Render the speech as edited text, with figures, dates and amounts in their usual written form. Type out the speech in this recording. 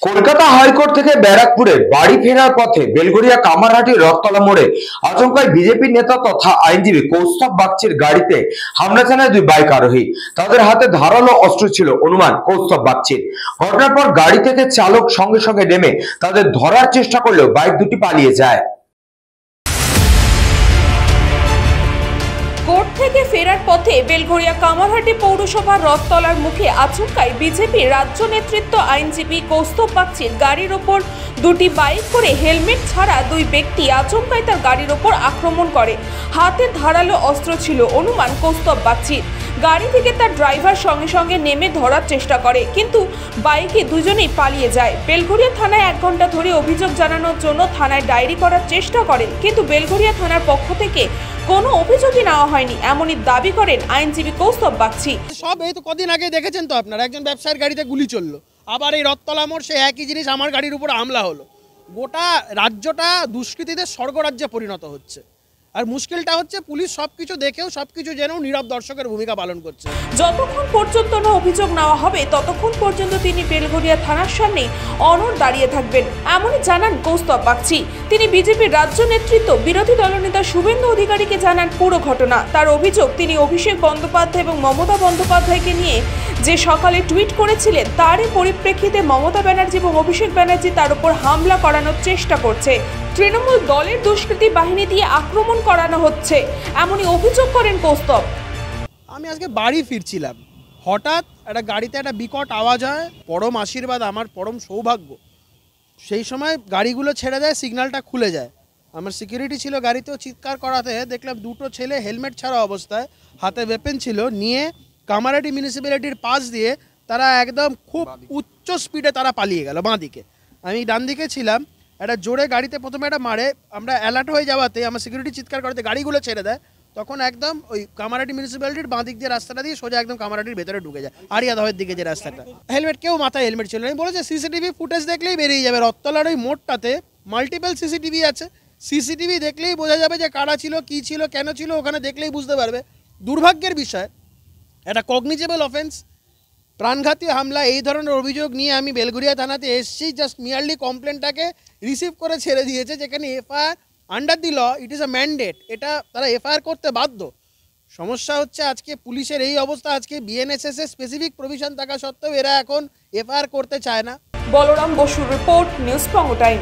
Kolkata high court থেকে ব্যারাকপুরে বাড়ি ফেরার পথে বেলঘরিয়া কামারহাটি রথতলা মোড়ে আচমকায় বিজেপি নেতা তথা আইনজীবী কৌস্তব বাগচির গাড়িতে হামলা চালায় দুই বাইক আরোহী। তাদের হাতে ধারালো অস্ত্র ছিল অনুমান কৌস্তব বাগচির। ঘটনার পর গাড়ি থেকে চালক সঙ্গে সঙ্গে নেমে তাদের ধরার চেষ্টা করলেও বাইক দুটি পালিয়ে যায়। কোর্ট থেকে ফেরার পথে বেলঘরিয়া কামারহাটি পৌরসভার রথতলার মুখে আচমকাই বিজেপি রাজ্য নেতৃত্ব আইনজীবী কৌস্তব বাগচির গাড়ির ওপর দুটি বাইক করে হেলমেট ছাড়া দুই ব্যক্তি আচমকাই তার গাড়ির ওপর আক্রমণ করে। হাতে ধারালো অস্ত্র ছিল অনুমান কৌস্তব বাগচির। গাড়ি থেকে তার ড্রাইভার সঙ্গে সঙ্গে নেমে ধরার চেষ্টা করে, কিন্তু বাইকে দুজনেই পালিয়ে যায়। বেলঘরিয়া থানায় 1 ঘন্টা ধরে অভিযোগ জানানোর জন্য থানায় ডায়েরি করার চেষ্টা করেন, কিন্তু বেলঘরিয়া থানার পক্ষ থেকে কোনো অভিযোগই নেওয়া হয়নি, এমনই দাবি করেন আইনজীবী কৌস্তব বাগচি। সব এই তো কদিন আগে দেখেছেন তো আপনারা, একজন ব্যবসায়ীর গাড়িতে গুলি চললো, আবার এই রথতলা মোড় সে একই জিনিস, আমার গাড়ির উপর হামলা হলো। গোটা রাজ্যটা দুষ্কৃতীদের স্বর্গরাজ্যে পরিণত হচ্ছে। আর মুশকিলটা হচ্ছে পুলিশ সবকিছু দেখেও সবকিছু জেনেও নীরব দর্শকের ভূমিকা পালন করছে। যতক্ষণ পর্যন্ত না অভিযোগ নেওয়া হবে ততক্ষণ পর্যন্ত তিনি বেলঘরিয়া থানার সামনে অনড় দাঁড়িয়ে থাকবেন, এমনই জানান কৌস্তব বাগচি। তিনি বিজেপির রাজ্য নেতৃত্ব বিরোধী দলনেতা শুভেন্দু অধিকারীকে জানান পুরো ঘটনা। তার অভিযোগ, তিনি অভিষেক বন্দ্যোপাধ্যায় এবং মমতা বন্দ্যোপাধ্যায়কে নিয়ে যে সকালে টুইট করেছিলেন, তারই পরিপ্রেক্ষিতে মমতা ব্যানার্জি এবং অভিষেক ব্যানার্জি তার উপর হামলা করানোর চেষ্টা করছে। তৃণমূল দলের দুষ্কৃতী বাহিনী দিয়ে আক্রমণ করানো হচ্ছে, এমনই অভিযোগ করেন কৌস্তব। আমি আজকে বাড়ি ফিরছিলাম, হঠাৎ একটা গাড়িতে একটা বিকট আওয়াজ হয়। পরম আশীর্বাদ, আমার পরম সৌভাগ্য, সেই সময় গাড়িগুলো ছেড়ে দেয়, সিগন্যালটা খুলে যায়। আমার সিকিউরিটি ছিল গাড়িতেও, চিৎকার করাতে দেখলাম দুটো ছেলে হেলমেট ছাড়া অবস্থায়, হাতে ওয়েপেন ছিল, নিয়ে কামারহাটি মিউনিসিপ্যালিটির পাশ দিয়ে তারা একদম খুব উচ্চ স্পিডে তারা পালিয়ে গেল বাঁ দিকে। আমি ডান দিকে ছিলাম, একটা জোরে গাড়িতে প্রথমে একটা মারে, আমরা অ্যালার্ট হয়ে যাওয়াতে আমার সিকিউরিটি চিৎকার করতে গাড়িগুলো ছেড়ে দেয়। তখন একদম ওই কামারহাটি মিউনিসিপ্যালিটির বাঁ দিক দিয়ে রাস্তাটা দিয়ে সোজা একদম কামারহাটির ভেতরে ঢুকে যায়, আরিয়াদহের দিকে যে রাস্তাটা। হেলমেট, কেউ মাথায় হেলমেট ছিল না। আমি বলেছে সিসিটিভি ফুটেজ দেখলেই বেরিয়ে যাবে, রথতলার ওই মোড়টাতে মাল্টিপল সিসিটিভি আছে, সিসিটিভি দেখলেই বোঝা যাবে যে কারা ছিল, কী ছিল, কেন ছিল, ওখানে দেখলেই বুঝতে পারবে। দুর্ভাগ্যের বিষয়, একটা কগনিজেবল অফেন্স, প্রাণঘাতী হামলা, এই ধরনের অভিযোগ নিয়ে আমি বেলঘরিয়া থানাতে এসেছি। জাস্ট মিয়ারলি কমপ্লেনটাকে রিসিভ করে ছেড়ে দিয়েছে, যেখানে FIR under the law, it is a mandate, এটা তারা এফআইআর করতে বাধ্য। সমস্যা হচ্ছে আজকে পুলিশের এই অবস্থা, আজকে বিএনএসএস এর স্পেসিফিক প্রভিশন থাকা সত্ত্বেও এরা এখন এফআইআর করতে চায় না। বলরাম বসুর রিপোর্ট, নিউজ পঙ্গ টাইম।